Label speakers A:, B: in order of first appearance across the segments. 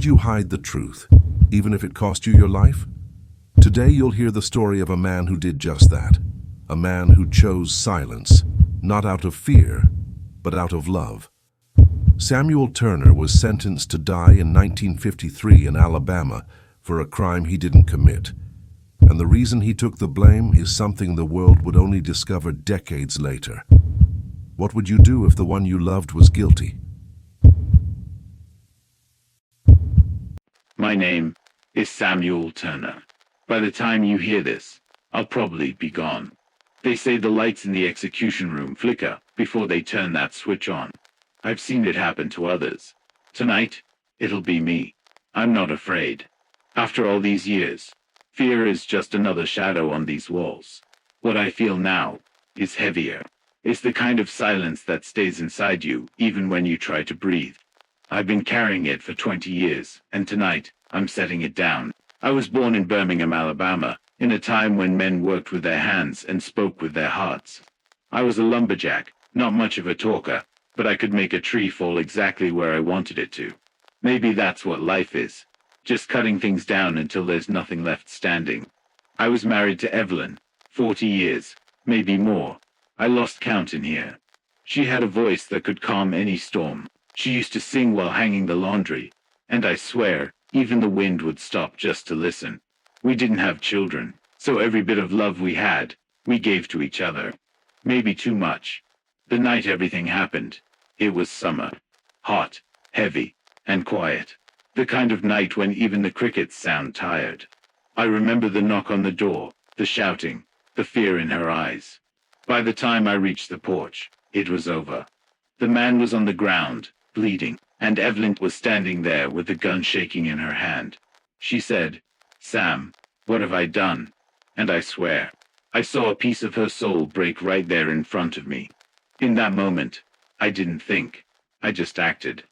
A: Would you hide the truth, even if it cost you your life? Today you'll hear the story of a man who did just that. A man who chose silence, not out of fear, but out of love. Samuel Turner was sentenced to die in 1953 in Alabama for a crime he didn't commit. And the reason he took the blame is something the world would only discover decades later. What would you do if the one you loved was guilty?
B: My name is Samuel Turner. By the time you hear this, I'll probably be gone. They say the lights in the execution room flicker before they turn that switch on. I've seen it happen to others. Tonight, it'll be me. I'm not afraid. After all these years, fear is just another shadow on these walls. What I feel now is heavier. It's the kind of silence that stays inside you even when you try to breathe. I've been carrying it for 20 years, and tonight, I'm setting it down. I was born in Birmingham, Alabama, in a time when men worked with their hands and spoke with their hearts. I was a lumberjack, not much of a talker, but I could make a tree fall exactly where I wanted it to. Maybe that's what life is, just cutting things down until there's nothing left standing. I was married to Evelyn, 40 years, maybe more. I lost count in here. She had a voice that could calm any storm. She used to sing while hanging the laundry, and I swear, even the wind would stop just to listen. We didn't have children, so every bit of love we had, we gave to each other. Maybe too much. The night everything happened, it was summer. Hot, heavy, and quiet. The kind of night when even the crickets sound tired. I remember the knock on the door, the shouting, the fear in her eyes. By the time I reached the porch, it was over. The man was on the ground, bleeding, and Evelyn was standing there with the gun shaking in her hand. She said, "Sam, what have I done?" And I swear, I saw a piece of her soul break right there in front of me. In that moment, I didn't think. I just acted.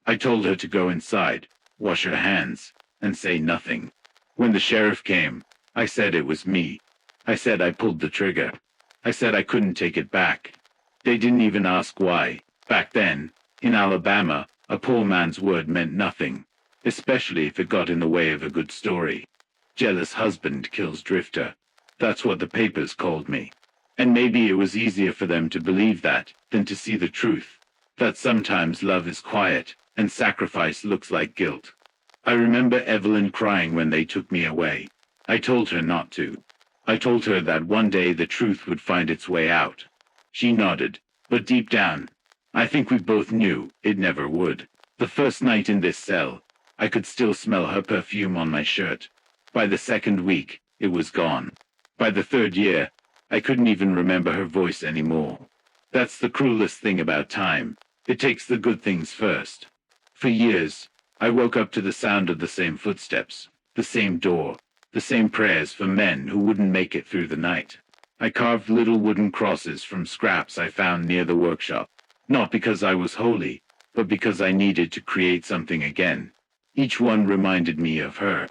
B: I told her to go inside, wash her hands, and say nothing. When the sheriff came, I said it was me. I said I pulled the trigger. I said I couldn't take it back. They didn't even ask why. Back then, in Alabama, a poor man's word meant nothing, especially if it got in the way of a good story. Jealous husband kills drifter. That's what the papers called me. And maybe it was easier for them to believe that than to see the truth, that sometimes love is quiet and sacrifice looks like guilt. I remember Evelyn crying when they took me away. I told her not to. I told her that one day the truth would find its way out. She nodded, but deep down, I think we both knew it never would. The first night in this cell, I could still smell her perfume on my shirt. By the second week, it was gone. By the third year, I couldn't even remember her voice anymore. That's the cruelest thing about time. It takes the good things first. For years, I woke up to the sound of the same footsteps, the same door, the same prayers for men who wouldn't make it through the night. I carved little wooden crosses from scraps I found near the workshop. Not because I was holy, but because I needed to create something again. Each one reminded me of her,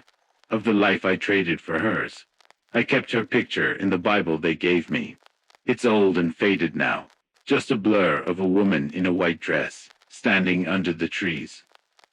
B: of the life I traded for hers. I kept her picture in the Bible they gave me. It's old and faded now, just a blur of a woman in a white dress, standing under the trees.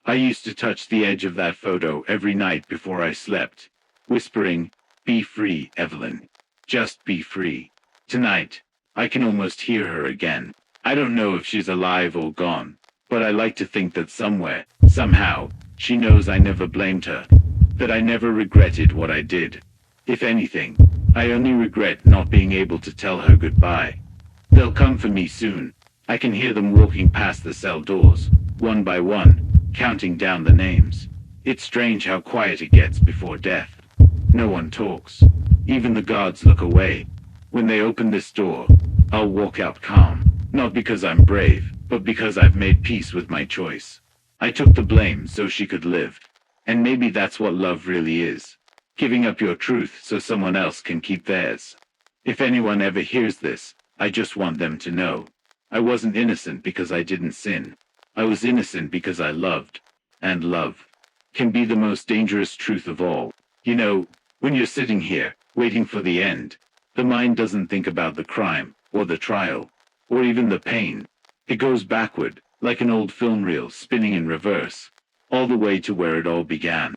B: I used to touch the edge of that photo every night before I slept, whispering, "Be free, Evelyn. Just be free." Tonight, I can almost hear her again. I don't know if she's alive or gone, but I like to think that somewhere, somehow, she knows I never blamed her, that I never regretted what I did. If anything, I only regret not being able to tell her goodbye. They'll come for me soon. I can hear them walking past the cell doors, one by one, counting down the names. It's strange how quiet it gets before death. No one talks. Even the guards look away. When they open this door, I'll walk out calm. Not because I'm brave, but because I've made peace with my choice. I took the blame so she could live. And maybe that's what love really is. Giving up your truth so someone else can keep theirs. If anyone ever hears this, I just want them to know. I wasn't innocent because I didn't sin. I was innocent because I loved. And love can be the most dangerous truth of all. You know, when you're sitting here, waiting for the end, the mind doesn't think about the crime, or the trial, or even the pain. It goes backward, like an old film reel spinning in reverse. all the way to where it all began.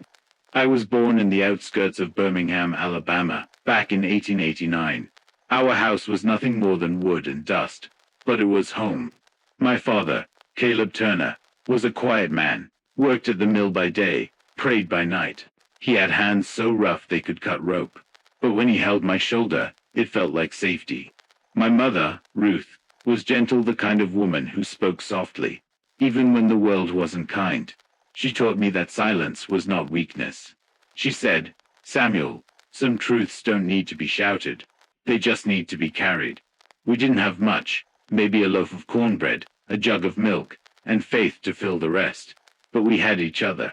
B: I was born in the outskirts of Birmingham, Alabama, back in 1889. Our house was nothing more than wood and dust, but it was home. My father, Caleb Turner, was a quiet man, worked at the mill by day, prayed by night. He had hands so rough they could cut rope, but when he held my shoulder, it felt like safety. My mother, Ruth, was gentle, the kind of woman who spoke softly, even when the world wasn't kind. She taught me that silence was not weakness. She said, "Samuel, some truths don't need to be shouted. They just need to be carried." We didn't have much, maybe a loaf of cornbread, a jug of milk, and faith to fill the rest. But we had each other.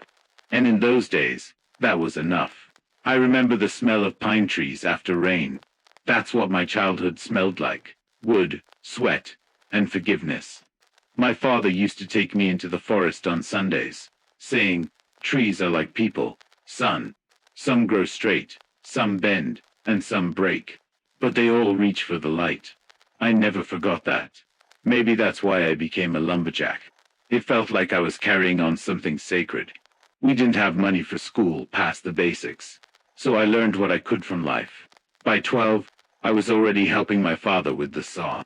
B: And in those days, that was enough. I remember the smell of pine trees after rain. That's what my childhood smelled like: wood, sweat, and forgiveness. My father used to take me into the forest on Sundays, saying, "Trees are like people, son. Some grow straight, some bend, and some break. But they all reach for the light." I never forgot that. Maybe that's why I became a lumberjack. It felt like I was carrying on something sacred. We didn't have money for school past the basics, so I learned what I could from life. By 12, I was already helping my father with the saw.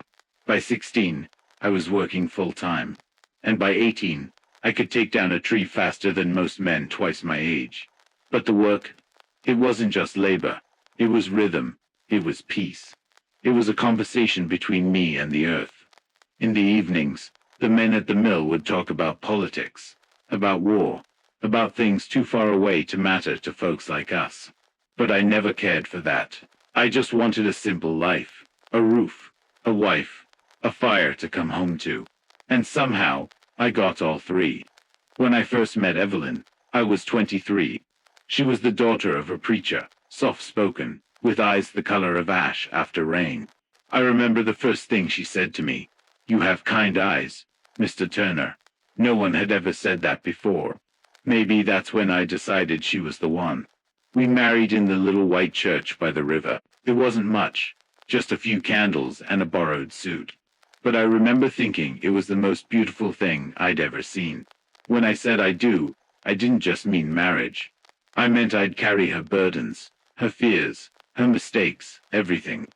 B: By 16, I was working full-time. And by 18, I could take down a tree faster than most men twice my age. But the work, it wasn't just labor. It was rhythm. It was peace. It was a conversation between me and the earth. In the evenings, the men at the mill would talk about politics, about war, about things too far away to matter to folks like us. But I never cared for that. I just wanted a simple life, a roof, a wife, a fire to come home to. And somehow, I got all three. When I first met Evelyn, I was 23. She was the daughter of a preacher, soft-spoken, with eyes the color of ash after rain. I remember the first thing she said to me: "You have kind eyes, Mr. Turner." No one had ever said that before. Maybe that's when I decided she was the one. We married in the little white church by the river. It wasn't much, just a few candles and a borrowed suit. But I remember thinking it was the most beautiful thing I'd ever seen. When I said I do, I didn't just mean marriage. I meant I'd carry her burdens, her fears, her mistakes, everything.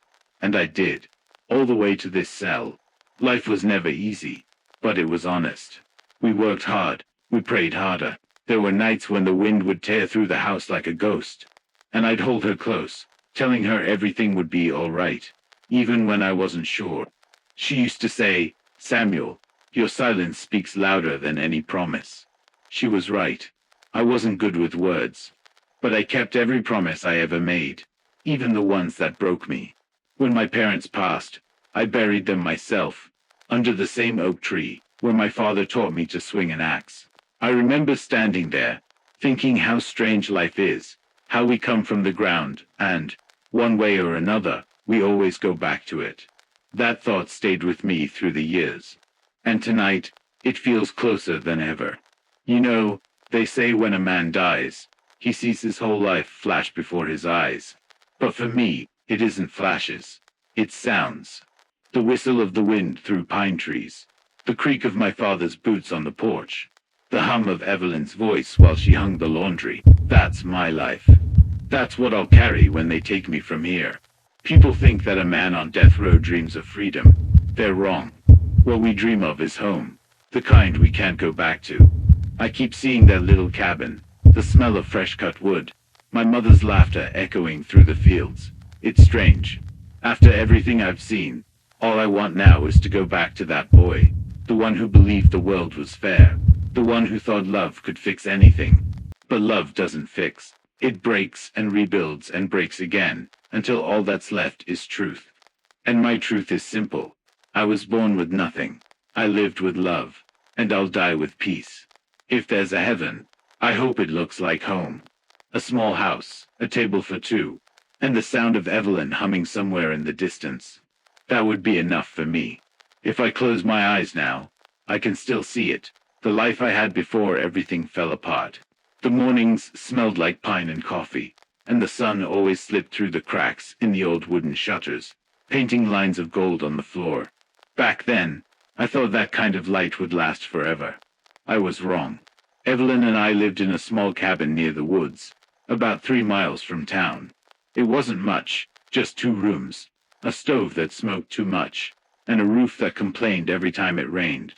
B: And I did, all the way to this cell. Life was never easy, but it was honest. We worked hard, we prayed harder. There were nights when the wind would tear through the house like a ghost, and I'd hold her close, telling her everything would be all right, even when I wasn't sure. She used to say, "Samuel, your silence speaks louder than any promise." She was right. I wasn't good with words, but I kept every promise I ever made, even the ones that broke me. When my parents passed, I buried them myself, under the same oak tree where my father taught me to swing an axe. I remember standing there, thinking how strange life is, how we come from the ground, and, one way or another, we always go back to it. That thought stayed with me through the years. And tonight, it feels closer than ever. You know, they say when a man dies, he sees his whole life flash before his eyes. But for me, it isn't flashes. It's sounds. The whistle of the wind through pine trees, the creak of my father's boots on the porch, the hum of Evelyn's voice while she hung the laundry. That's my life. That's what I'll carry when they take me from here. People think that a man on death row dreams of freedom. They're wrong. What we dream of is home, the kind we can't go back to. I keep seeing that little cabin, the smell of fresh-cut wood, my mother's laughter echoing through the fields. It's strange. After everything I've seen, all I want now is to go back to that boy, the one who believed the world was fair, the one who thought love could fix anything. But love doesn't fix. It breaks and rebuilds and breaks again, until all that's left is truth. And my truth is simple. I was born with nothing. I lived with love, and I'll die with peace. If there's a heaven, I hope it looks like home. A small house, a table for two, and the sound of Evelyn humming somewhere in the distance. That would be enough for me. If I close my eyes now, I can still see it. The life I had before everything fell apart. The mornings smelled like pine and coffee, and the sun always slipped through the cracks in the old wooden shutters, painting lines of gold on the floor. Back then, I thought that kind of light would last forever. I was wrong. Evelyn and I lived in a small cabin near the woods, about 3 miles from town. It wasn't much, just 2 rooms, a stove that smoked too much, and a roof that complained every time it rained.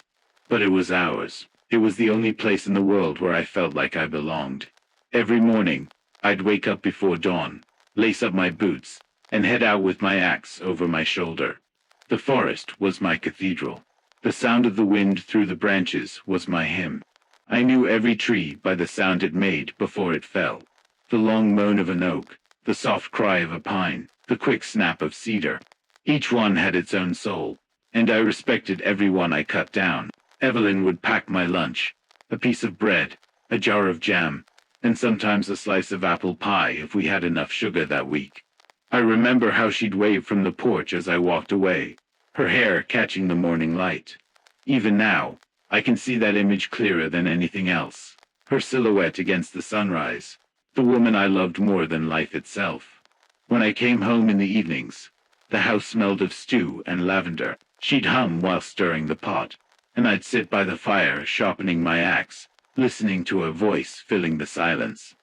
B: But it was ours. It was the only place in the world where I felt like I belonged. Every morning, I'd wake up before dawn, lace up my boots, and head out with my axe over my shoulder. The forest was my cathedral. The sound of the wind through the branches was my hymn. I knew every tree by the sound it made before it fell. The long moan of an oak, the soft cry of a pine, the quick snap of cedar. Each one had its own soul, and I respected every one I cut down. Evelyn would pack my lunch, a piece of bread, a jar of jam, and sometimes a slice of apple pie if we had enough sugar that week. I remember how she'd wave from the porch as I walked away, her hair catching the morning light. Even now, I can see that image clearer than anything else. Her silhouette against the sunrise, the woman I loved more than life itself. When I came home in the evenings, the house smelled of stew and lavender. She'd hum while stirring the pot, and I'd sit by the fire sharpening my axe, listening to her voice filling the silence.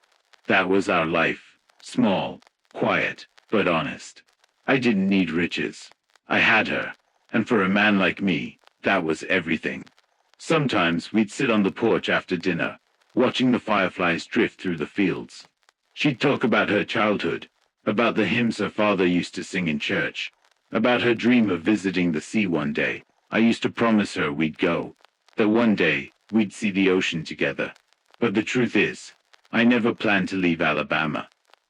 B: That was our life, small, quiet, but honest. I didn't need riches. I had her, and for a man like me, that was everything. Sometimes we'd sit on the porch after dinner, watching the fireflies drift through the fields. She'd talk about her childhood, about the hymns her father used to sing in church, about her dream of visiting the sea one day. I used to promise her we'd go, that one day we'd see the ocean together. But the truth is, I never planned to leave Alabama.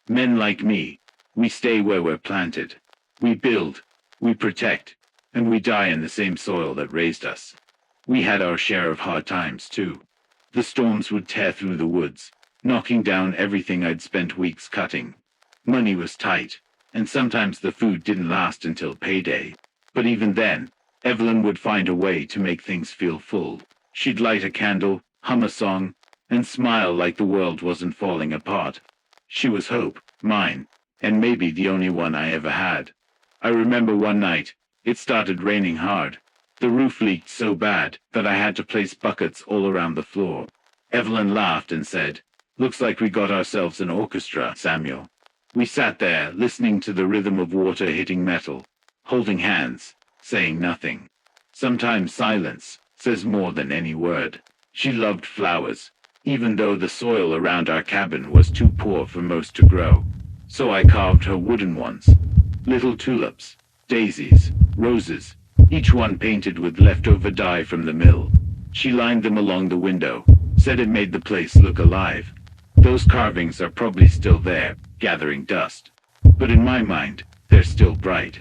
B: Men like me, we stay where we're planted. We build, we protect, and we die in the same soil that raised us. We had our share of hard times, too. The storms would tear through the woods, knocking down everything I'd spent weeks cutting. Money was tight, and sometimes the food didn't last until payday. But even then, Evelyn would find a way to make things feel full. She'd light a candle, hum a song, and smile like the world wasn't falling apart. She was hope, mine, and maybe the only one I ever had. I remember one night, it started raining hard. The roof leaked so bad that I had to place buckets all around the floor. Evelyn laughed and said, "Looks like we got ourselves an orchestra, Samuel." We sat there, listening to the rhythm of water hitting metal, holding hands, saying nothing. Sometimes silence says more than any word. She loved flowers, even though the soil around our cabin was too poor for most to grow. So I carved her wooden ones. Little tulips, daisies, roses, each one painted with leftover dye from the mill. She lined them along the window, said it made the place look alive. Those carvings are probably still there, gathering dust. But in my mind, they're still bright.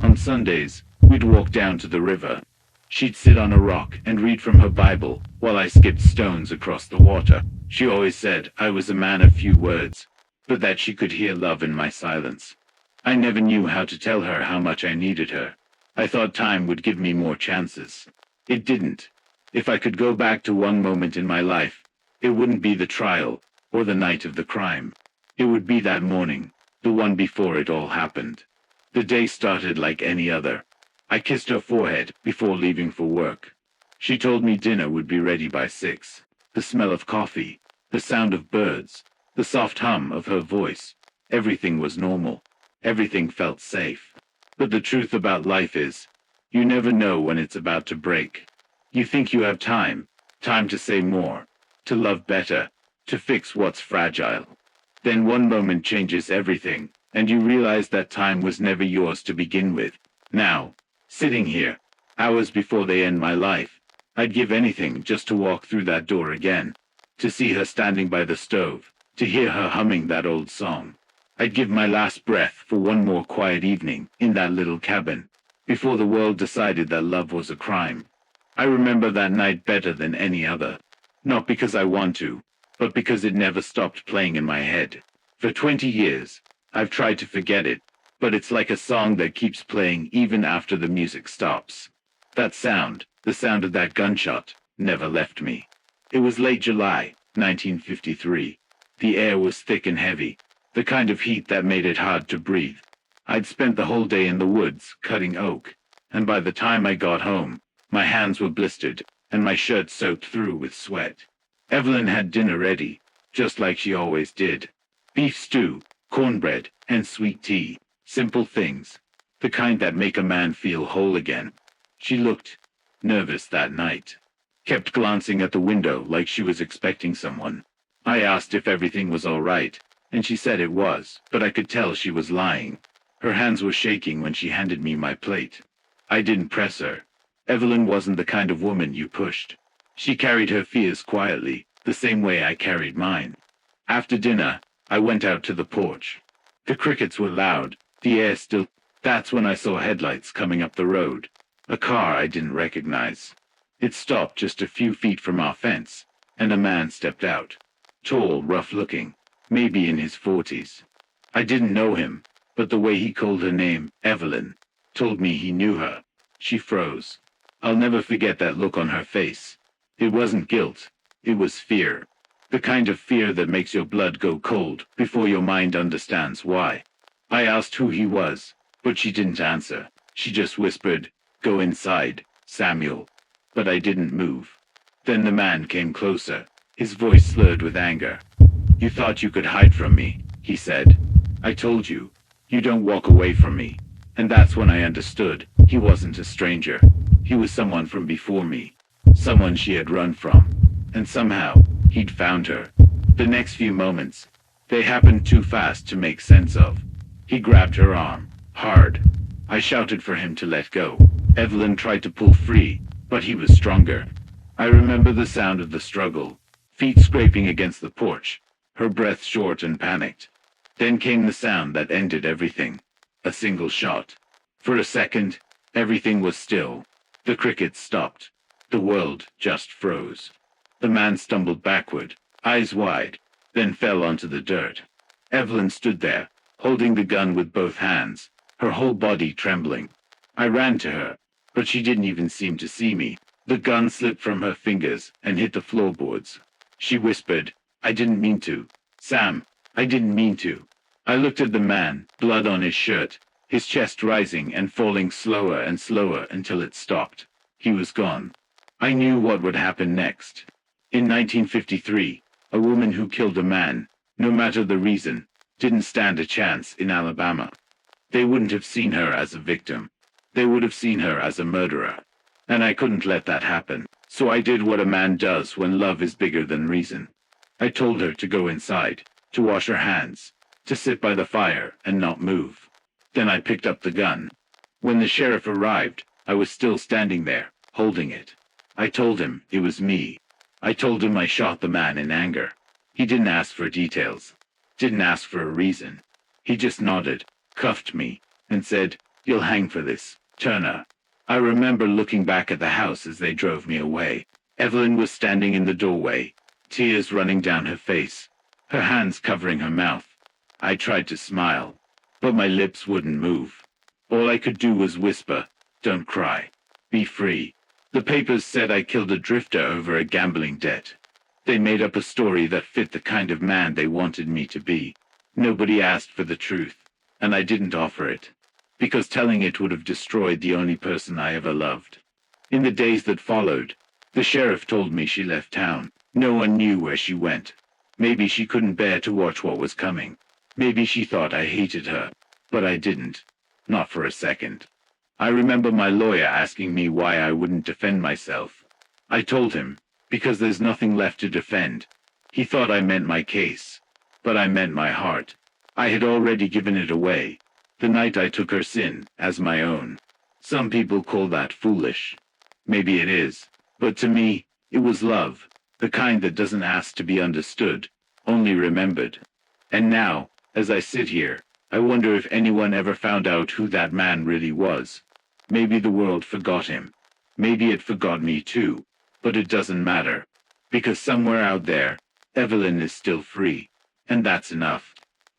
B: On Sundays, we'd walk down to the river. She'd sit on a rock and read from her Bible while I skipped stones across the water. She always said I was a man of few words, but that she could hear love in my silence. I never knew how to tell her how much I needed her. I thought time would give me more chances. It didn't. If I could go back to one moment in my life, it wouldn't be the trial or the night of the crime. It would be that morning, the one before it all happened. The day started like any other. I kissed her forehead before leaving for work. She told me dinner would be ready by 6. The smell of coffee, the sound of birds, the soft hum of her voice. Everything was normal. Everything felt safe. But the truth about life is, you never know when it's about to break. You think you have time to say more, to love better, to fix what's fragile. Then one moment changes everything, and you realize that time was never yours to begin with. Now, sitting here, hours before they end my life, I'd give anything just to walk through that door again, to see her standing by the stove, to hear her humming that old song. I'd give my last breath for one more quiet evening in that little cabin, before the world decided that love was a crime. I remember that night better than any other, not because I want to, but because it never stopped playing in my head. For 20 years, I've tried to forget it, but it's like a song that keeps playing even after the music stops. That sound, the sound of that gunshot, never left me. It was late July, 1953. The air was thick and heavy, the kind of heat that made it hard to breathe. I'd spent the whole day in the woods, cutting oak, and by the time I got home, my hands were blistered, and my shirt soaked through with sweat. Evelyn had dinner ready, just like she always did. Beef stew, cornbread, and sweet tea. Simple things. The kind that make a man feel whole again. She looked nervous that night. Kept glancing at the window like she was expecting someone. I asked if everything was all right, and she said it was, but I could tell she was lying. Her hands were shaking when she handed me my plate. I didn't press her. Evelyn wasn't the kind of woman you pushed. She carried her fears quietly, the same way I carried mine. After dinner, I went out to the porch. The crickets were loud, the air still. That's when I saw headlights coming up the road. A car I didn't recognize. It stopped just a few feet from our fence, and a man stepped out. Tall, rough-looking, maybe in his 40s. I didn't know him, but the way he called her name, Evelyn, told me he knew her. She froze. I'll never forget that look on her face. It wasn't guilt, it was fear. The kind of fear that makes your blood go cold before your mind understands why. I asked who he was, but she didn't answer. She just whispered, "Go inside, Samuel." But I didn't move. Then the man came closer, his voice slurred with anger. "You thought you could hide from me," he said. "I told you, you don't walk away from me." And that's when I understood he wasn't a stranger. He was someone from before me, someone she had run from. And somehow, he'd found her. The next few moments, they happened too fast to make sense of. He grabbed her arm, hard. I shouted for him to let go. Evelyn tried to pull free, but he was stronger. I remember the sound of the struggle, feet scraping against the porch, her breath short and panicked. Then came the sound that ended everything. A single shot. For a second, everything was still. The crickets stopped. The world just froze. The man stumbled backward, eyes wide, then fell onto the dirt. Evelyn stood there, holding the gun with both hands, her whole body trembling. I ran to her, but she didn't even seem to see me. The gun slipped from her fingers and hit the floorboards. She whispered, "I didn't mean to. Sam, I didn't mean to." I looked at the man, blood on his shirt, his chest rising and falling slower and slower until it stopped. He was gone. I knew what would happen next. In 1953, a woman who killed a man, no matter the reason, didn't stand a chance in Alabama. They wouldn't have seen her as a victim. They would have seen her as a murderer. And I couldn't let that happen. So I did what a man does when love is bigger than reason. I told her to go inside, to wash her hands, to sit by the fire and not move. Then I picked up the gun. When the sheriff arrived, I was still standing there, holding it. I told him it was me. I told him I shot the man in anger. He didn't ask for details. Didn't ask for a reason. He just nodded, cuffed me, and said, "You'll hang for this, Turner." I remember looking back at the house as they drove me away. Evelyn was standing in the doorway, tears running down her face, her hands covering her mouth. I tried to smile, but my lips wouldn't move. All I could do was whisper, "Don't cry. Be free." The papers said I killed a drifter over a gambling debt. They made up a story that fit the kind of man they wanted me to be. Nobody asked for the truth, and I didn't offer it, because telling it would have destroyed the only person I ever loved. In the days that followed, the sheriff told me she left town. No one knew where she went. Maybe she couldn't bear to watch what was coming. Maybe she thought I hated her, but I didn't. Not for a second. I remember my lawyer asking me why I wouldn't defend myself. I told him, because there's nothing left to defend. He thought I meant my case, but I meant my heart. I had already given it away, the night I took her sin as my own. Some people call that foolish. Maybe it is, but to me, it was love, the kind that doesn't ask to be understood, only remembered. And now, as I sit here, I wonder if anyone ever found out who that man really was. Maybe the world forgot him. Maybe it forgot me too. But it doesn't matter. Because somewhere out there, Evelyn is still free. And that's enough.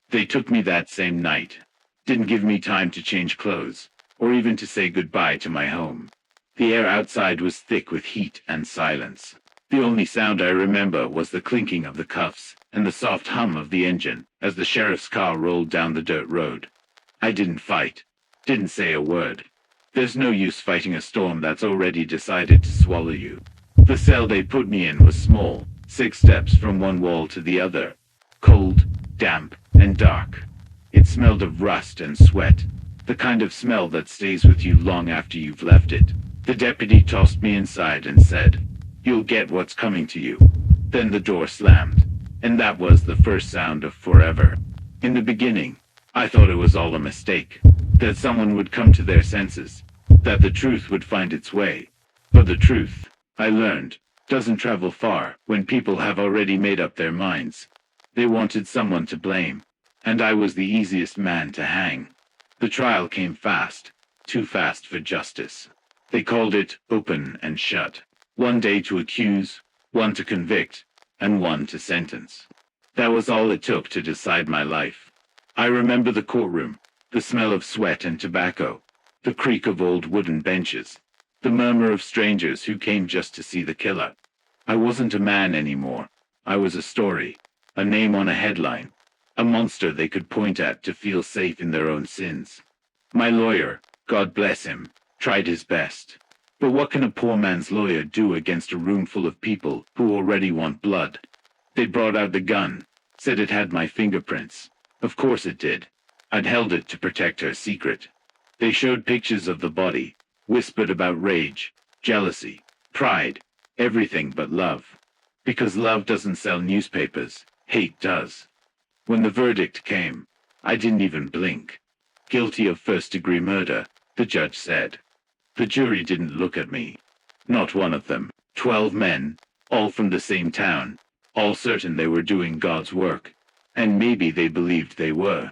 B: They took me that same night. Didn't give me time to change clothes, or even to say goodbye to my home. The air outside was thick with heat and silence. The only sound I remember was the clinking of the cuffs and the soft hum of the engine as the sheriff's car rolled down the dirt road. I didn't fight, didn't say a word. There's no use fighting a storm that's already decided to swallow you. The cell they put me in was small, 6 steps from one wall to the other. Cold, damp, and dark. It smelled of rust and sweat, the kind of smell that stays with you long after you've left it. The deputy tossed me inside and said, "You'll get what's coming to you." Then the door slammed, and that was the first sound of forever. In the beginning, I thought it was all a mistake, that someone would come to their senses, that the truth would find its way. But the truth, I learned, doesn't travel far when people have already made up their minds. They wanted someone to blame, and I was the easiest man to hang. The trial came fast, too fast for justice. They called it open and shut. 1 day to accuse, 1 to convict, and 1 to sentence. That was all it took to decide my life. I remember the courtroom, the smell of sweat and tobacco, the creak of old wooden benches, the murmur of strangers who came just to see the killer. I wasn't a man anymore. I was a story, a name on a headline, a monster they could point at to feel safe in their own sins. My lawyer, God bless him, tried his best. But what can a poor man's lawyer do against a room full of people who already want blood? They brought out the gun, said it had my fingerprints. Of course it did. I'd held it to protect her secret. They showed pictures of the body, whispered about rage, jealousy, pride, everything but love. Because love doesn't sell newspapers, hate does. When the verdict came, I didn't even blink. Guilty of first-degree murder, the judge said. The jury didn't look at me. Not one of them. 12 men, all from the same town, all certain they were doing God's work. And maybe they believed they were.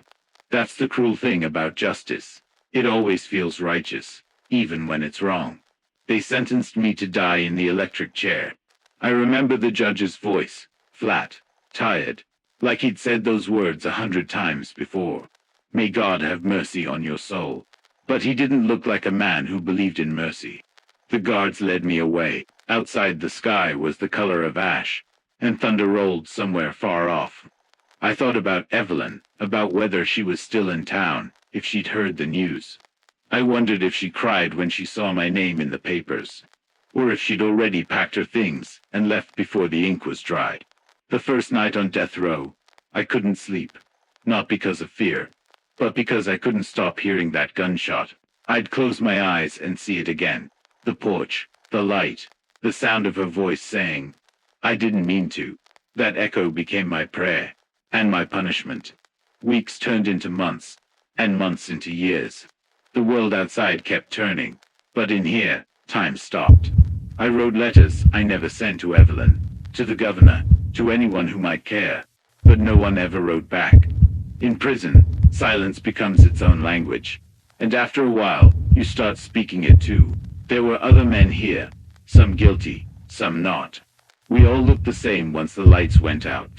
B: That's the cruel thing about justice. It always feels righteous, even when it's wrong. They sentenced me to die in the electric chair. I remember the judge's voice, flat, tired, like he'd said those words 100 times before. May God have mercy on your soul. But he didn't look like a man who believed in mercy. The guards led me away. Outside the sky was the color of ash, and thunder rolled somewhere far off. I thought about Evelyn, about whether she was still in town, if she'd heard the news. I wondered if she cried when she saw my name in the papers, or if she'd already packed her things and left before the ink was dry. The first night on death row, I couldn't sleep, not because of fear, but because I couldn't stop hearing that gunshot. I'd close my eyes and see it again. The porch, the light, the sound of her voice saying, "I didn't mean to." That echo became my prayer, and my punishment. Weeks turned into months, and months into years. The world outside kept turning, but in here, time stopped. I wrote letters I never sent to Evelyn, to the governor, to anyone who might care, but no one ever wrote back. In prison, silence becomes its own language, and after a while, you start speaking it too. There were other men here, some guilty, some not. We all looked the same once the lights went out.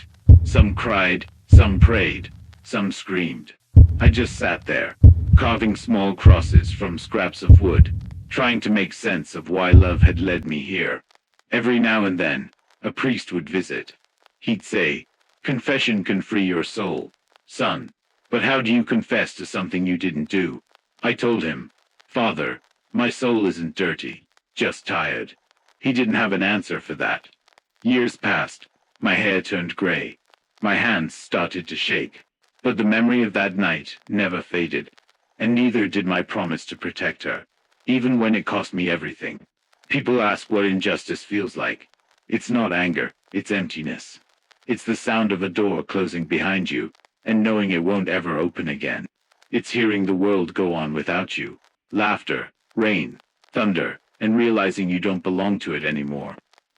B: Some cried, some prayed, some screamed. I just sat there, carving small crosses from scraps of wood, trying to make sense of why love had led me here. Every now and then, a priest would visit. He'd say, "Confession can free your soul, son, but how do you confess to something you didn't do?" I told him, "Father, my soul isn't dirty, just tired." He didn't have an answer for that. Years passed, my hair turned gray, my hands started to shake, but the memory of that night never faded, and neither did my promise to protect her, even when it cost me everything. People ask what injustice feels like. It's not anger, it's emptiness. It's the sound of a door closing behind you, and knowing it won't ever open again. It's hearing the world go on without you. Laughter, rain, thunder, and realizing you don't belong to it anymore.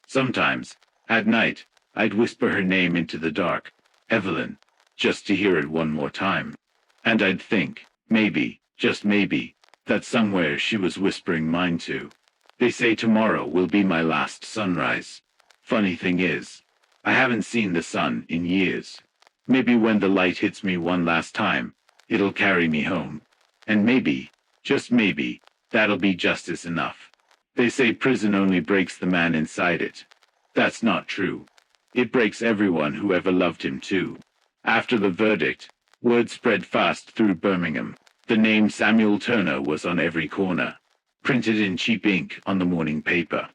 B: Sometimes, at night, I'd whisper her name into the dark, Evelyn, just to hear it one more time. And I'd think, maybe, just maybe, that somewhere she was whispering mine too. They say tomorrow will be my last sunrise. Funny thing is, I haven't seen the sun in years. Maybe when the light hits me one last time, it'll carry me home. And maybe, just maybe, that'll be justice enough. They say prison only breaks the man inside it. That's not true. It breaks everyone who ever loved him too. After the verdict, word spread fast through Birmingham. The name Samuel Turner was on every corner, printed in cheap ink on the morning paper.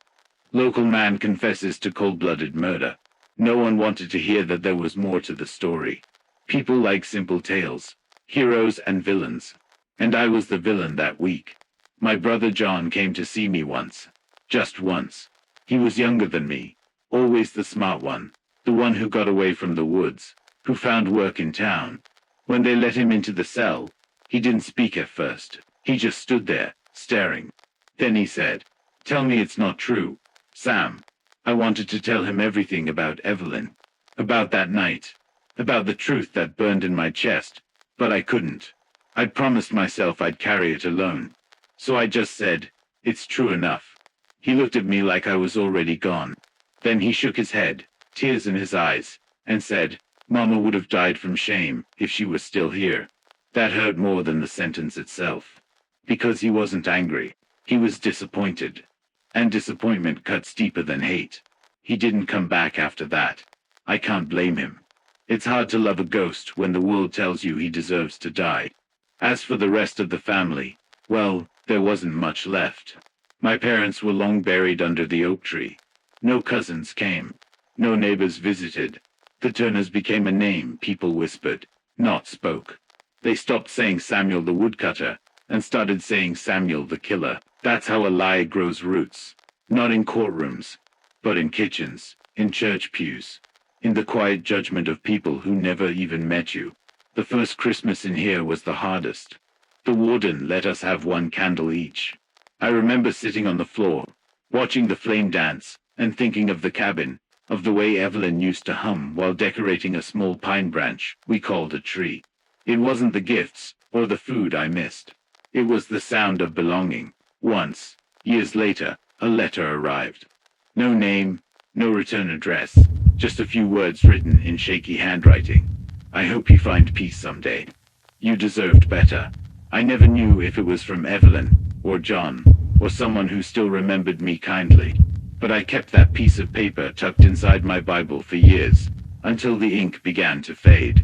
B: Local man confesses to cold-blooded murder. No one wanted to hear that there was more to the story. People like simple tales, heroes and villains. And I was the villain that week. My brother John came to see me once. Just once. He was younger than me. Always the smart one. The one who got away from the woods. Who found work in town. When they let him into the cell, he didn't speak at first. He just stood there, staring. Then he said, "Tell me it's not true, Sam." I wanted to tell him everything about Evelyn. About that night. About the truth that burned in my chest. But I couldn't. I'd promised myself I'd carry it alone. So I just said, "It's true enough." He looked at me like I was already gone. Then he shook his head, tears in his eyes, and said, "Mama would have died from shame if she was still here." That hurt more than the sentence itself. Because he wasn't angry. He was disappointed. And disappointment cuts deeper than hate. He didn't come back after that. I can't blame him. It's hard to love a ghost when the world tells you he deserves to die. As for the rest of the family, well, there wasn't much left. My parents were long buried under the oak tree. No cousins came. No neighbors visited. The Turners became a name people whispered, not spoke. They stopped saying Samuel the woodcutter and started saying Samuel the killer. That's how a lie grows roots. Not in courtrooms, but in kitchens, in church pews, in the quiet judgment of people who never even met you. The first Christmas in here was the hardest. The warden let us have one candle each. I remember sitting on the floor, watching the flame dance, and thinking of the cabin, of the way Evelyn used to hum while decorating a small pine branch we called a tree. It wasn't the gifts or the food I missed. It was the sound of belonging. Once, years later, a letter arrived. No name, no return address, just a few words written in shaky handwriting. "I hope you find peace someday. You deserved better." I never knew if it was from Evelyn, or John, or someone who still remembered me kindly. But I kept that piece of paper tucked inside my Bible for years, until the ink began to fade.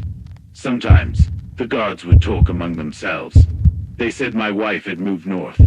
B: Sometimes, the guards would talk among themselves. They said my wife had moved north.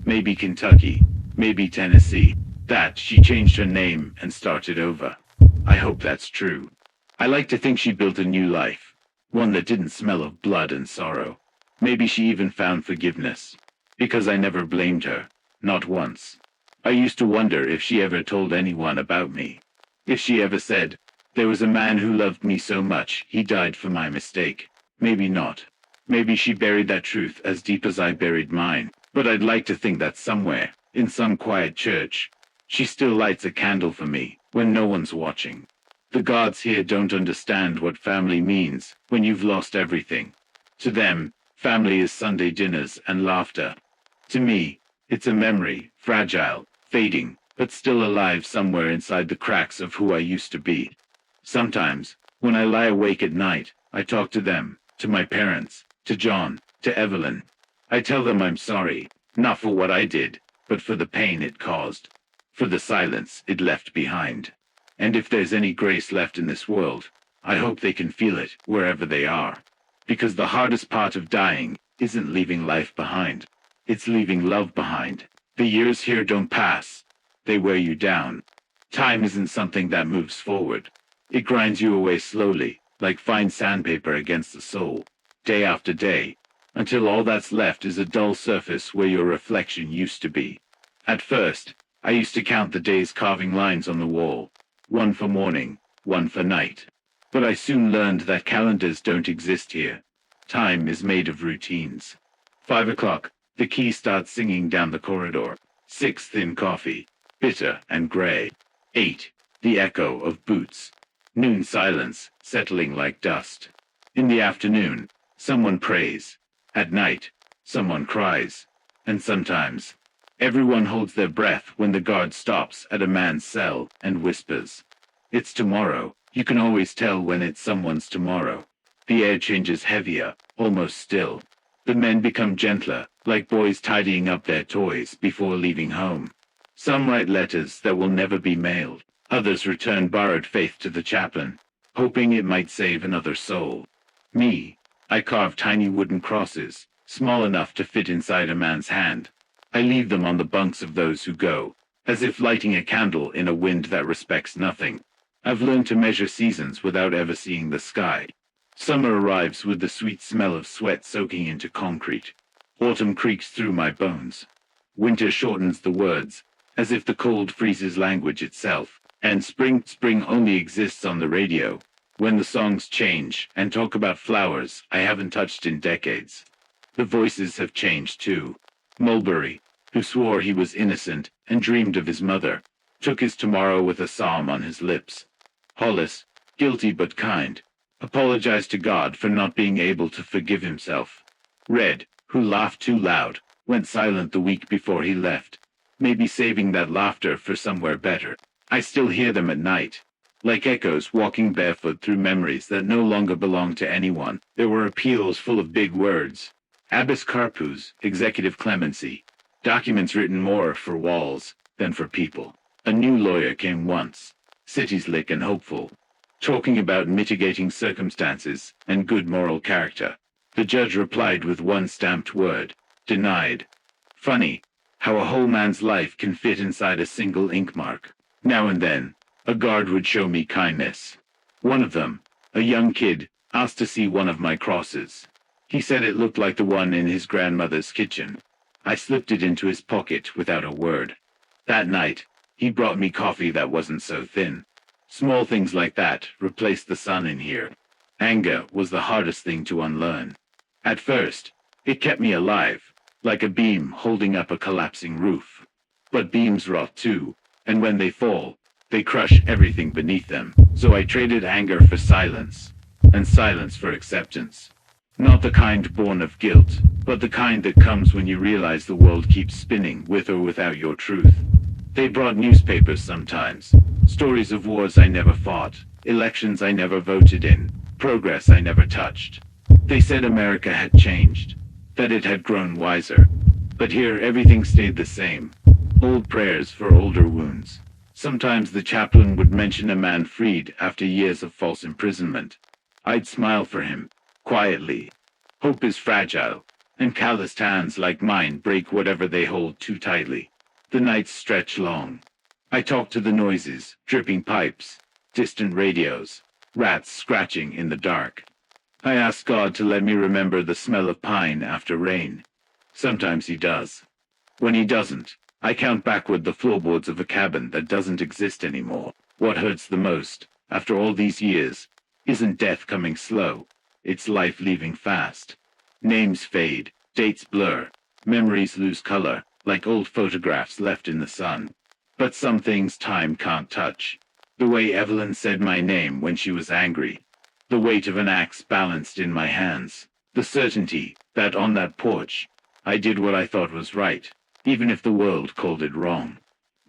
B: Maybe Kentucky, maybe Tennessee. That she changed her name and started over. I hope that's true. I like to think she built a new life, one that didn't smell of blood and sorrow. Maybe she even found forgiveness, because I never blamed her, not once. I used to wonder if she ever told anyone about me. If she ever said, "There was a man who loved me so much, he died for my mistake." Maybe not. Maybe she buried that truth as deep as I buried mine. But I'd like to think that somewhere, in some quiet church, she still lights a candle for me when no one's watching. The gods here don't understand what family means when you've lost everything. To them, family is Sunday dinners and laughter. To me, it's a memory, fragile, fading, but still alive somewhere inside the cracks of who I used to be. Sometimes, when I lie awake at night, I talk to them, to my parents, to John, to Evelyn. I tell them I'm sorry, not for what I did, but for the pain it caused, for the silence it left behind. And if there's any grace left in this world, I hope they can feel it wherever they are. Because the hardest part of dying isn't leaving life behind. It's leaving love behind. The years here don't pass. They wear you down. Time isn't something that moves forward. It grinds you away slowly, like fine sandpaper against the soul, day after day, until all that's left is a dull surface where your reflection used to be. At first, I used to count the days carving lines on the wall, one for morning, one for night. But I soon learned that calendars don't exist here. Time is made of routines. 5 o'clock, the key starts singing down the corridor. 6, thin coffee, bitter and gray. 8, the echo of boots. Noon silence, settling like dust. In the afternoon, someone prays. At night, someone cries. And sometimes, everyone holds their breath when the guard stops at a man's cell and whispers, "It's tomorrow." You can always tell when it's someone's tomorrow. The air changes heavier, almost still. The men become gentler, like boys tidying up their toys before leaving home. Some write letters that will never be mailed. Others return borrowed faith to the chaplain, hoping it might save another soul. Me, I carve tiny wooden crosses, small enough to fit inside a man's hand. I leave them on the bunks of those who go, as if lighting a candle in a wind that respects nothing. I've learned to measure seasons without ever seeing the sky. Summer arrives with the sweet smell of sweat soaking into concrete. Autumn creaks through my bones. Winter shortens the words, as if the cold freezes language itself. And spring only exists on the radio, when the songs change and talk about flowers I haven't touched in decades. The voices have changed too. Mulberry, who swore he was innocent and dreamed of his mother, took his tomorrow with a psalm on his lips. Hollis, guilty but kind, apologized to God for not being able to forgive himself. Red, who laughed too loud, went silent the week before he left, maybe saving that laughter for somewhere better. I still hear them at night, like echoes walking barefoot through memories that no longer belong to anyone. There were appeals full of big words. Abbas Carpus, executive clemency, documents written more for walls than for people. A new lawyer came once, city-slick and hopeful, talking about mitigating circumstances and good moral character. The judge replied with one stamped word: denied. Funny, how a whole man's life can fit inside a single ink mark. Now and then, a guard would show me kindness. One of them, a young kid, asked to see one of my crosses. He said it looked like the one in his grandmother's kitchen. I slipped it into his pocket without a word. That night, he brought me coffee that wasn't so thin. Small things like that replaced the sun in here. Anger was the hardest thing to unlearn. At first, it kept me alive, like a beam holding up a collapsing roof. But beams rot too, and when they fall, they crush everything beneath them. So I traded anger for silence, and silence for acceptance. Not the kind born of guilt, but the kind that comes when you realize the world keeps spinning with or without your truth. They brought newspapers sometimes, stories of wars I never fought, elections I never voted in, progress I never touched. They said America had changed, that it had grown wiser. But here everything stayed the same. Old prayers for older wounds. Sometimes the chaplain would mention a man freed after years of false imprisonment. I'd smile for him, quietly. Hope is fragile, and calloused hands like mine break whatever they hold too tightly. The nights stretch long. I talk to the noises, dripping pipes, distant radios, rats scratching in the dark. I ask God to let me remember the smell of pine after rain. Sometimes he does. When he doesn't, I count backward the floorboards of a cabin that doesn't exist anymore. What hurts the most, after all these years, isn't death coming slow. It's life leaving fast. Names fade, dates blur, memories lose color, like old photographs left in the sun. But some things time can't touch. The way Evelyn said my name when she was angry. The weight of an axe balanced in my hands. The certainty that on that porch, I did what I thought was right, even if the world called it wrong.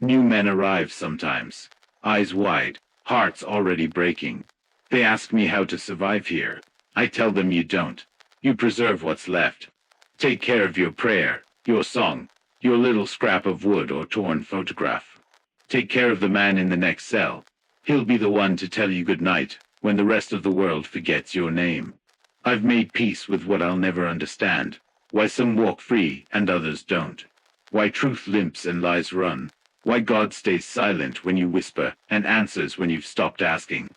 B: New men arrive sometimes, eyes wide, hearts already breaking. They ask me how to survive here. I tell them you don't. You preserve what's left. Take care of your prayer, your song, your little scrap of wood or torn photograph. Take care of the man in the next cell. He'll be the one to tell you good night when the rest of the world forgets your name. I've made peace with what I'll never understand. Why some walk free and others don't. Why truth limps and lies run. Why God stays silent when you whisper and answers when you've stopped asking.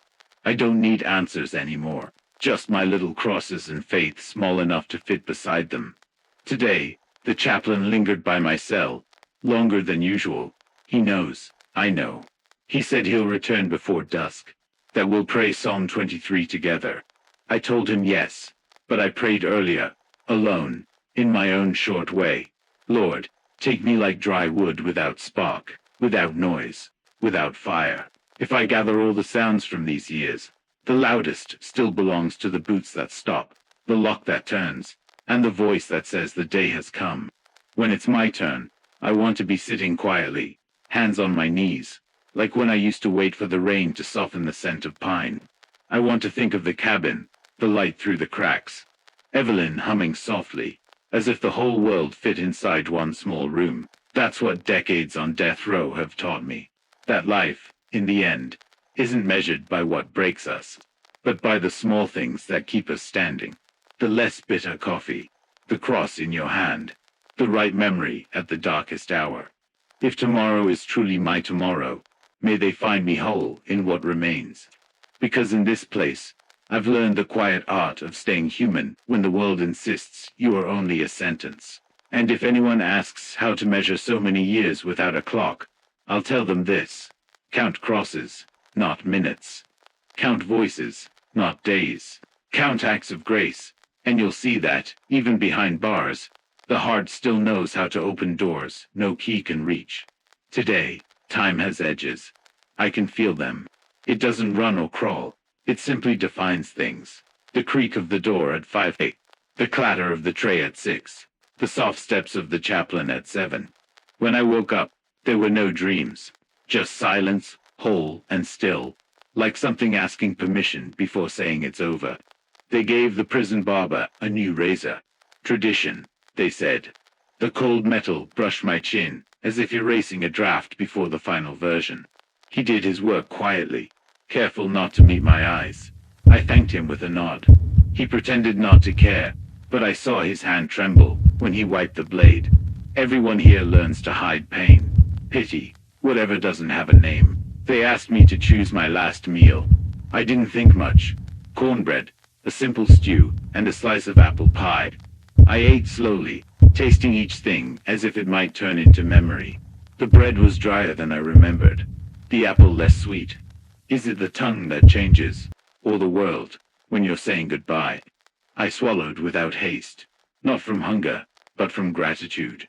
B: I don't need answers anymore. Just my little crosses and faith small enough to fit beside them. Today, the chaplain lingered by my cell, longer than usual. He knows, I know. He said he'll return before dusk, that we'll pray Psalm 23 together. I told him yes, but I prayed earlier, alone, in my own short way. Lord, take me like dry wood without spark, without noise, without fire. If I gather all the sounds from these years, the loudest still belongs to the boots that stop, the lock that turns, and the voice that says the day has come. When it's my turn, I want to be sitting quietly, hands on my knees, like when I used to wait for the rain to soften the scent of pine. I want to think of the cabin, the light through the cracks, Evelyn humming softly, as if the whole world fit inside one small room. That's what decades on death row have taught me. That life, in the end, isn't measured by what breaks us, but by the small things that keep us standing. The less bitter coffee, the cross in your hand, the right memory at the darkest hour. If tomorrow is truly my tomorrow, May they find me whole in what remains. Because in this place, I've learned the quiet art of staying human when the world insists you are only a sentence. And if anyone asks how to measure so many years without a clock, I'll tell them this. Count crosses, not minutes. Count voices, not days. Count acts of grace, and you'll see that, even behind bars, the heart still knows how to open doors no key can reach. Today, time has edges. I can feel them. It doesn't run or crawl. It simply defines things. The creak of the door at 5 the clatter of the tray at 6, the soft steps of the chaplain at 7. When I woke up, there were no dreams. Just silence, whole and still, like something asking permission before saying it's over. They gave the prison barber a new razor. Tradition, they said. The cold metal brushed my chin, as if erasing a draft before the final version. He did his work quietly, careful not to meet my eyes. I thanked him with a nod. He pretended not to care, but I saw his hand tremble when he wiped the blade. Everyone here learns to hide pain, pity, whatever doesn't have a name. They asked me to choose my last meal. I didn't think much. Cornbread, a simple stew, and a slice of apple pie. I ate slowly, tasting each thing as if it might turn into memory. The bread was drier than I remembered, the apple less sweet. Is it the tongue that changes, or the world, when you're saying goodbye? I swallowed without haste, not from hunger, but from gratitude.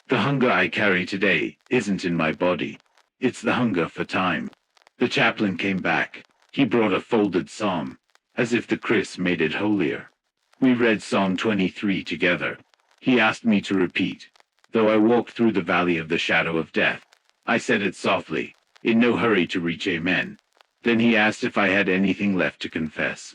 B: The hunger I carry today isn't in my body. It's the hunger for time. The chaplain came back. He brought a folded psalm, as if the Chris made it holier. We read Psalm 23 together. He asked me to repeat. Though I walked through the valley of the shadow of death, I said it softly, in no hurry to reach amen. Then he asked if I had anything left to confess.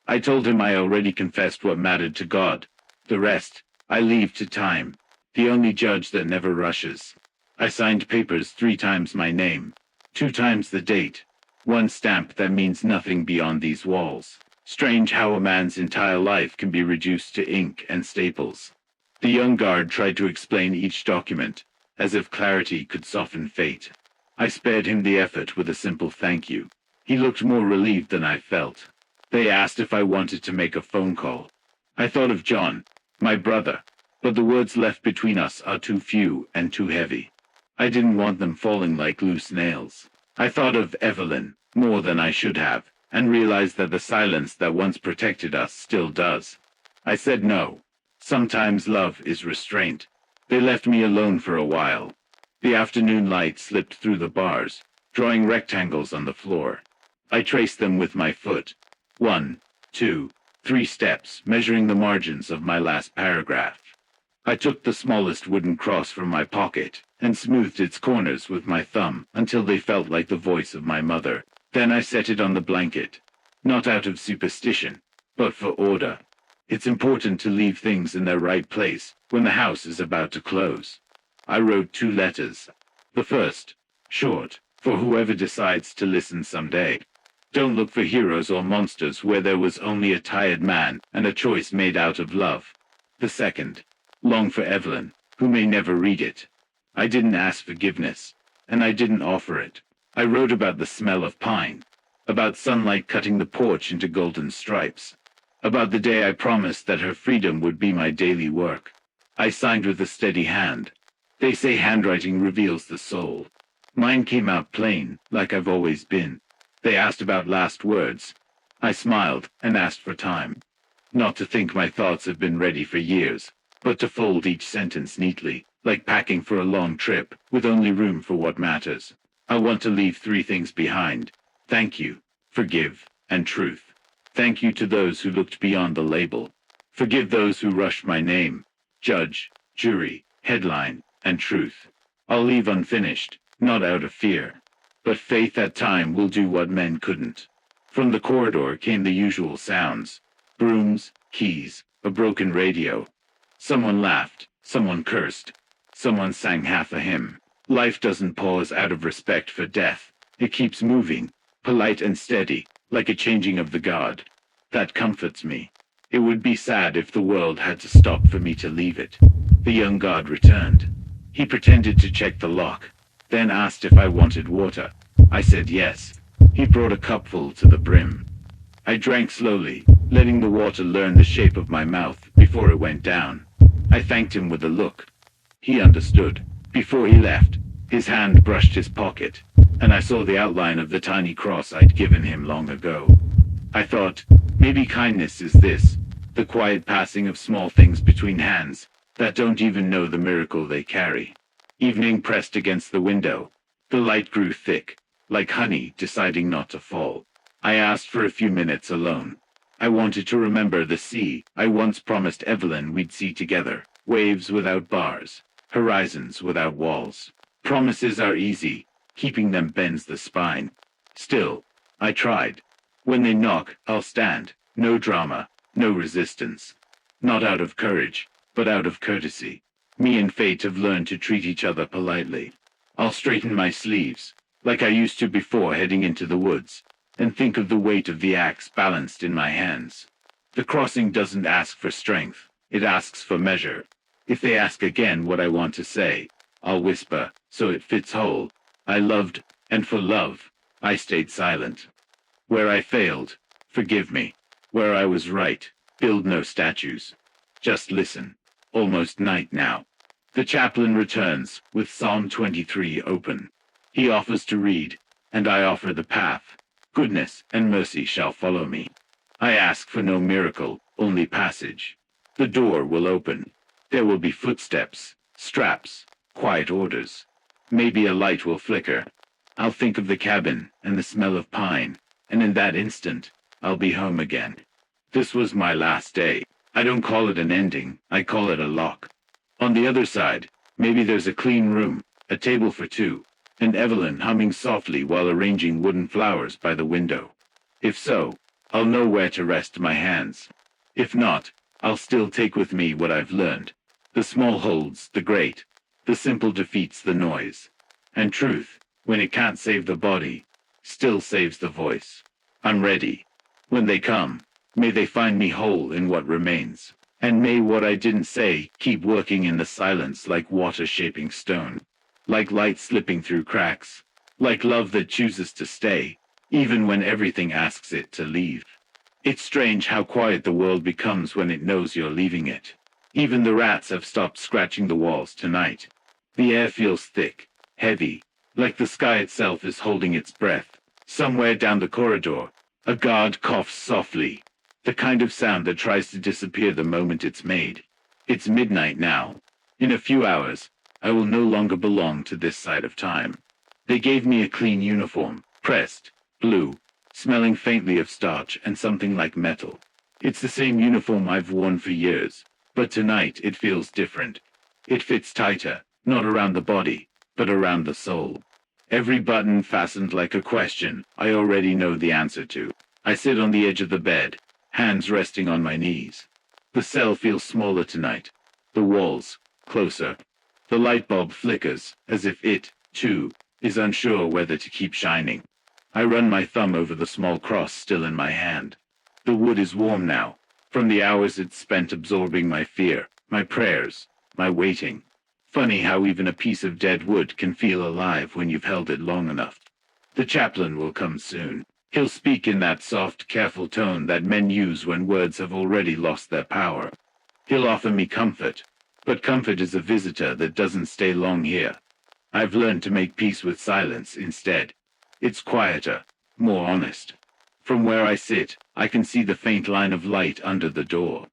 B: I told him I already confessed what mattered to God. The rest, I leave to time, the only judge that never rushes. I signed papers 3 times my name, 2 times the date, 1 stamp that means nothing beyond these walls. Strange how a man's entire life can be reduced to ink and staples. The young guard tried to explain each document, as if clarity could soften fate. I spared him the effort with a simple thank you. He looked more relieved than I felt. They asked if I wanted to make a phone call. I thought of John, my brother, but the words left between us are too few and too heavy. I didn't want them falling like loose nails. I thought of Evelyn more than I should have, and realized that the silence that once protected us still does. I said no. Sometimes love is restraint. They left me alone for a while. The afternoon light slipped through the bars, drawing rectangles on the floor. I traced them with my foot. 1, 2, 3 steps, measuring the margins of my last paragraph. I took the smallest wooden cross from my pocket and smoothed its corners with my thumb until they felt like the voice of my mother. Then I set it on the blanket, not out of superstition, but for order. It's important to leave things in their right place when the house is about to close. I wrote 2 letters. The first, short, for whoever decides to listen someday. Don't look for heroes or monsters where there was only a tired man and a choice made out of love. The second, long for Evelyn, who may never read it. I didn't ask forgiveness, and I didn't offer it. I wrote about the smell of pine, about sunlight cutting the porch into golden stripes, about the day I promised that her freedom would be my daily work. I signed with a steady hand. They say handwriting reveals the soul. Mine came out plain, like I've always been. They asked about last words. I smiled and asked for time. Not to think my thoughts have been ready for years, but to fold each sentence neatly, like packing for a long trip, with only room for what matters. I want to leave 3 things behind. Thank you, forgive, and truth. Thank you to those who looked beyond the label. Forgive those who rushed my name. Judge, jury, headline, and truth. I'll leave unfinished, not out of fear, but faith that time will do what men couldn't. From the corridor came the usual sounds. Brooms, keys, a broken radio. Someone laughed, someone cursed, someone sang half a hymn. Life doesn't pause out of respect for death. It keeps moving, polite and steady, like a changing of the guard. That comforts me. It would be sad if the world had to stop for me to leave it. The young guard returned. He pretended to check the lock, then asked if I wanted water. I said yes. He brought a cupful to the brim. I drank slowly, letting the water learn the shape of my mouth before it went down. I thanked him with a look. He understood. Before he left, his hand brushed his pocket, and I saw the outline of the tiny cross I'd given him long ago. I thought, maybe kindness is this, the quiet passing of small things between hands that don't even know the miracle they carry. Evening pressed against the window. The light grew thick, like honey deciding not to fall. I asked for a few minutes alone. I wanted to remember the sea I once promised Evelyn we'd see together. Waves without bars, horizons without walls. Promises are easy, keeping them bends the spine. Still, I tried. When they knock, I'll stand. No drama, no resistance. Not out of courage, but out of courtesy. Me and fate have learned to treat each other politely. I'll straighten my sleeves, like I used to before heading into the woods, and think of the weight of the axe balanced in my hands. The crossing doesn't ask for strength, it asks for measure. If they ask again what I want to say, I'll whisper, so it fits whole. I loved, and for love, I stayed silent. Where I failed, forgive me. Where I was right, build no statues. Just listen. Almost night now. The chaplain returns, with Psalm 23 open. He offers to read, and I offer the path. Goodness and mercy shall follow me. I ask for no miracle, only passage. The door will open. There will be footsteps, straps, quiet orders. Maybe a light will flicker. I'll think of the cabin and the smell of pine, and in that instant, I'll be home again. This was my last day. I don't call it an ending, I call it a lock. On the other side, maybe there's a clean room, a table for two, and Evelyn humming softly while arranging wooden flowers by the window. If so, I'll know where to rest my hands. If not, I'll still take with me what I've learned. The small holds the great, the simple defeats the noise. And truth, when it can't save the body, still saves the voice. I'm ready. When they come, may they find me whole in what remains. And may what I didn't say keep working in the silence like water shaping stone. Like light slipping through cracks. Like love that chooses to stay, even when everything asks it to leave. It's strange how quiet the world becomes when it knows you're leaving it. Even the rats have stopped scratching the walls tonight. The air feels thick, heavy, like the sky itself is holding its breath. Somewhere down the corridor, a guard coughs softly, the kind of sound that tries to disappear the moment it's made. It's midnight now. In a few hours, I will no longer belong to this side of time. They gave me a clean uniform, pressed, blue, smelling faintly of starch and something like metal. It's the same uniform I've worn for years, but tonight it feels different. It fits tighter, not around the body, but around the soul. Every button fastened like a question I already know the answer to. I sit on the edge of the bed, hands resting on my knees. The cell feels smaller tonight. The walls, closer. The light bulb flickers, as if it, too, is unsure whether to keep shining. I run my thumb over the small cross still in my hand. The wood is warm now, from the hours it's spent absorbing my fear, my prayers, my waiting. Funny how even a piece of dead wood can feel alive when you've held it long enough. The chaplain will come soon. He'll speak in that soft, careful tone that men use when words have already lost their power. He'll offer me comfort, but comfort is a visitor that doesn't stay long here. I've learned to make peace with silence instead. It's quieter, more honest. From where I sit, I can see the faint line of light under the door.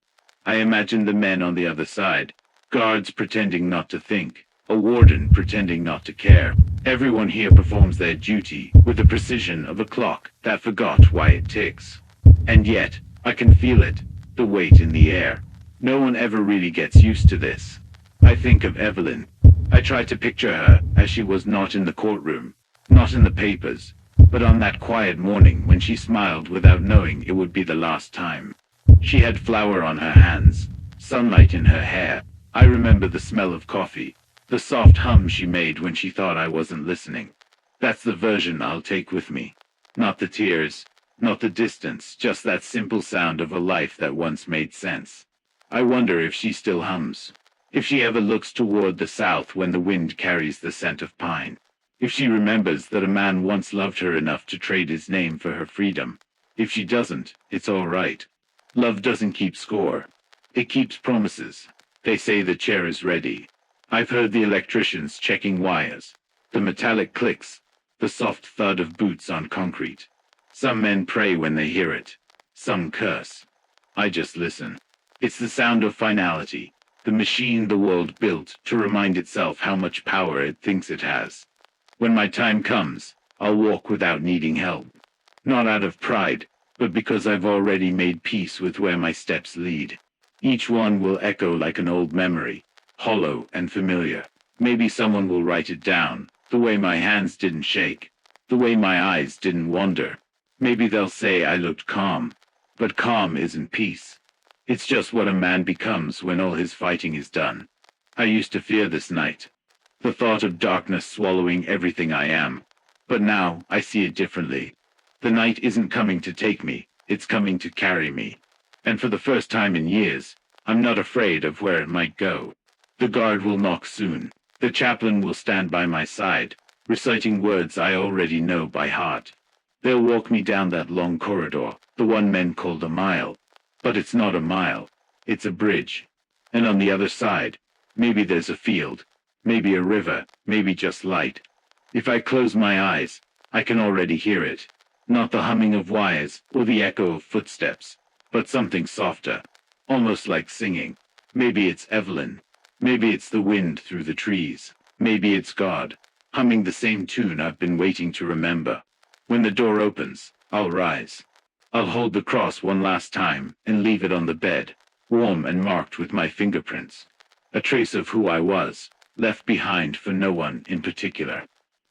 B: I imagine the men on the other side, guards pretending not to think, a warden pretending not to care. Everyone here performs their duty with the precision of a clock that forgot why it ticks. And yet, I can feel it, the weight in the air. No one ever really gets used to this. I think of Evelyn. I try to picture her as she was not in the courtroom, not in the papers, but on that quiet morning when she smiled without knowing it would be the last time. She had flour on her hands, sunlight in her hair. I remember the smell of coffee, the soft hum she made when she thought I wasn't listening. That's the version I'll take with me. Not the tears, not the distance, just that simple sound of a life that once made sense. I wonder if she still hums, if she ever looks toward the south when the wind carries the scent of pine. If she remembers that a man once loved her enough to trade his name for her freedom. If she doesn't, it's all right. Love doesn't keep score. It keeps promises. They say the chair is ready. I've heard the electricians checking wires, the metallic clicks, the soft thud of boots on concrete. Some men pray when they hear it. Some curse. I just listen. It's the sound of finality, the machine the world built to remind itself how much power it thinks it has. When my time comes, I'll walk without needing help. Not out of pride, but because I've already made peace with where my steps lead. Each one will echo like an old memory, hollow and familiar. Maybe someone will write it down, the way my hands didn't shake, the way my eyes didn't wander. Maybe they'll say I looked calm, but calm isn't peace. It's just what a man becomes when all his fighting is done. I used to fear this night, the thought of darkness swallowing everything I am. But now I see it differently. The night isn't coming to take me, it's coming to carry me. And for the first time in years, I'm not afraid of where it might go. The guard will knock soon. The chaplain will stand by my side, reciting words I already know by heart. They'll walk me down that long corridor, the one men called a mile. But it's not a mile, it's a bridge. And on the other side, maybe there's a field, maybe a river, maybe just light. If I close my eyes, I can already hear it. Not the humming of wires or the echo of footsteps, but something softer, almost like singing. Maybe it's Evelyn. Maybe it's the wind through the trees. Maybe it's God, humming the same tune I've been waiting to remember. When the door opens, I'll rise. I'll hold the cross one last time and leave it on the bed, warm and marked with my fingerprints. A trace of who I was, left behind for no one in particular.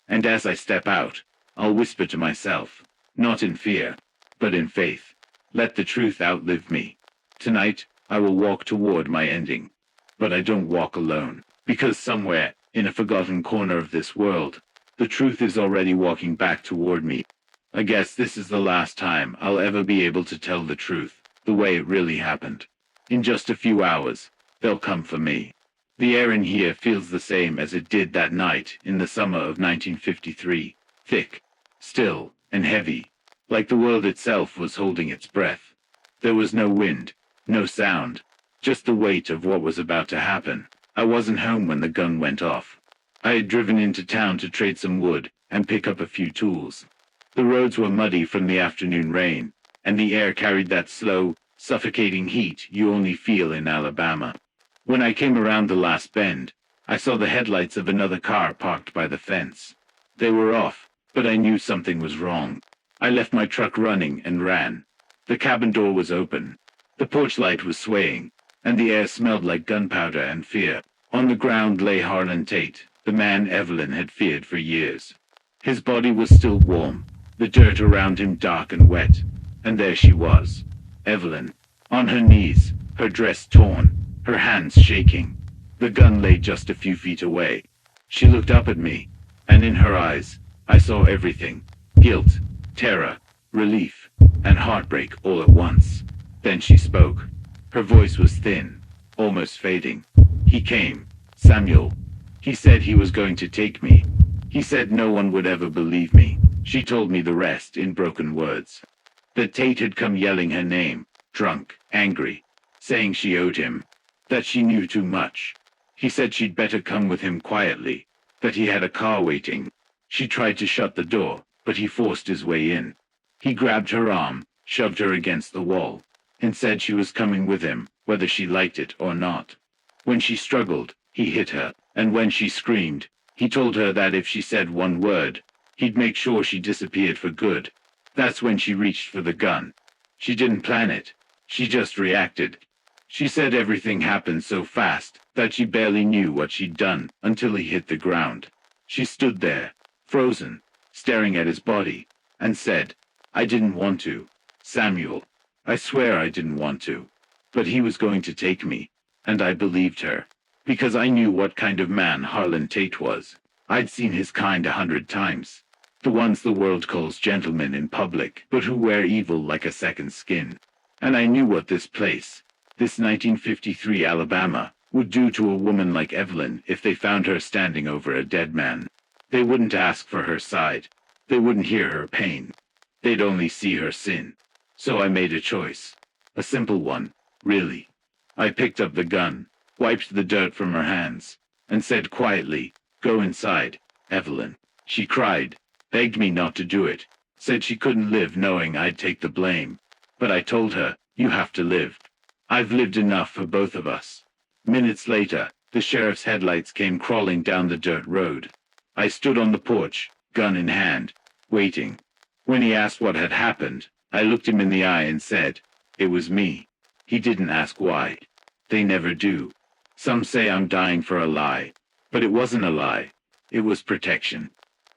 B: And as I step out, I'll whisper to myself, not in fear, but in faith. Let the truth outlive me. Tonight, I will walk toward my ending. But I don't walk alone, because somewhere, in a forgotten corner of this world, the truth is already walking back toward me. I guess this is the last time I'll ever be able to tell the truth, the way it really happened. In just a few hours, they'll come for me. The air in here feels the same as it did that night in the summer of 1953, thick, still, and heavy, like the world itself was holding its breath. There was no wind, no sound, just the weight of what was about to happen. I wasn't home when the gun went off. I had driven into town to trade some wood and pick up a few tools. The roads were muddy from the afternoon rain, and the air carried that slow, suffocating heat you only feel in Alabama. When I came around the last bend, I saw the headlights of another car parked by the fence. They were off, but I knew something was wrong. I left my truck running and ran. The cabin door was open. The porch light was swaying, and the air smelled like gunpowder and fear. On the ground lay Harlan Tate, the man Evelyn had feared for years. His body was still warm, the dirt around him dark and wet, and there she was, Evelyn, on her knees, her dress torn, her hands shaking. The gun lay just a few feet away. She looked up at me, and in her eyes, I saw everything. Guilt, terror, relief, and heartbreak all at once. Then she spoke. Her voice was thin, almost fading. He came, Samuel. He said he was going to take me. He said no one would ever believe me. She told me the rest in broken words. That Tate had come yelling her name, drunk, angry, saying she owed him, that she knew too much. He said she'd better come with him quietly, that he had a car waiting. She tried to shut the door, but he forced his way in. He grabbed her arm, shoved her against the wall, and said she was coming with him, whether she liked it or not. When she struggled, he hit her, and when she screamed, he told her that if she said one word, he'd make sure she disappeared for good. That's when she reached for the gun. She didn't plan it. She just reacted. She said everything happened so fast that she barely knew what she'd done until he hit the ground. She stood there, frozen, staring at his body, and said, "I didn't want to, Samuel. I swear I didn't want to. But he was going to take me." And I believed her, because I knew what kind of man Harlan Tate was. I'd seen his kind 100 times. The ones the world calls gentlemen in public, but who wear evil like a second skin. And I knew what this place, this 1953 Alabama, would do to a woman like Evelyn if they found her standing over a dead man. They wouldn't ask for her side. They wouldn't hear her pain. They'd only see her sin. So I made a choice. A simple one, really. I picked up the gun, wiped the dirt from her hands, and said quietly, "Go inside, Evelyn." She cried, begged me not to do it, said she couldn't live knowing I'd take the blame. But I told her, "You have to live. I've lived enough for both of us." Minutes later, the sheriff's headlights came crawling down the dirt road. I stood on the porch, gun in hand, waiting. When he asked what had happened, I looked him in the eye and said, "It was me." He didn't ask why. They never do. Some say I'm dying for a lie, but it wasn't a lie. It was protection.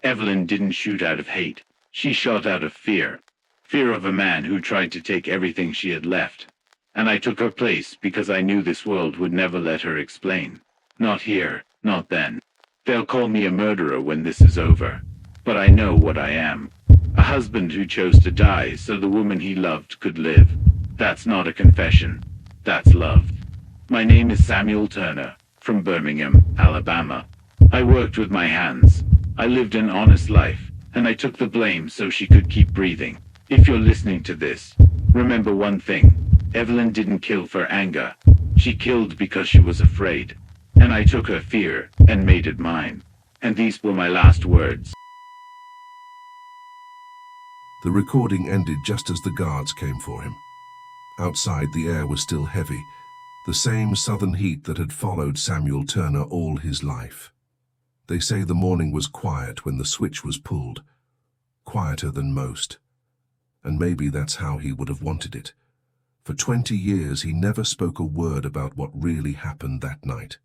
B: Evelyn didn't shoot out of hate. She shot out of fear. Fear of a man who tried to take everything she had left. And I took her place because I knew this world would never let her explain. Not here, not then. They'll call me a murderer when this is over. But I know what I am. A husband who chose to die so the woman he loved could live. That's not a confession. That's love. My name is Samuel Turner, from Birmingham, Alabama. I worked with my hands. I lived an honest life, and I took the blame so she could keep breathing. If you're listening to this, remember one thing. Evelyn didn't kill for anger. She killed because she was afraid. And I took her fear and made it mine. And these were my last words.
A: The recording ended just as the guards came for him. Outside, the air was still heavy, the same southern heat that had followed Samuel Turner all his life. They say the morning was quiet when the switch was pulled, quieter than most. And maybe that's how he would have wanted it. For 20 years, he never spoke a word about what really happened that night.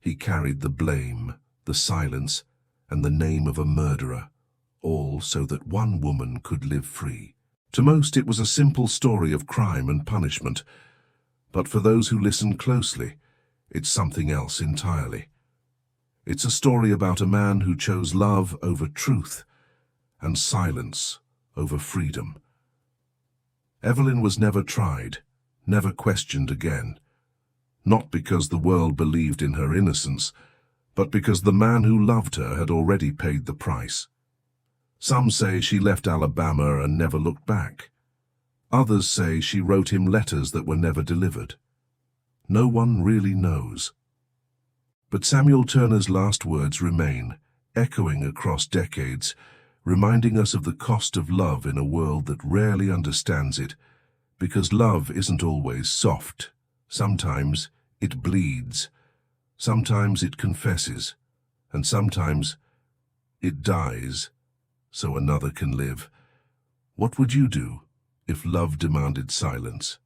A: He carried the blame, the silence, and the name of a murderer, all so that one woman could live free. To most, it was a simple story of crime and punishment, but for those who listen closely, it's something else entirely. It's a story about a man who chose love over truth and silence over freedom. Evelyn was never tried, never questioned again, not because the world believed in her innocence, but because the man who loved her had already paid the price. Some say she left Alabama and never looked back. Others say she wrote him letters that were never delivered. No one really knows. But Samuel Turner's last words remain, echoing across decades, reminding us of the cost of love in a world that rarely understands it, because love isn't always soft. Sometimes it bleeds, sometimes it confesses, and sometimes it dies so another can live. What would you do if love demanded silence?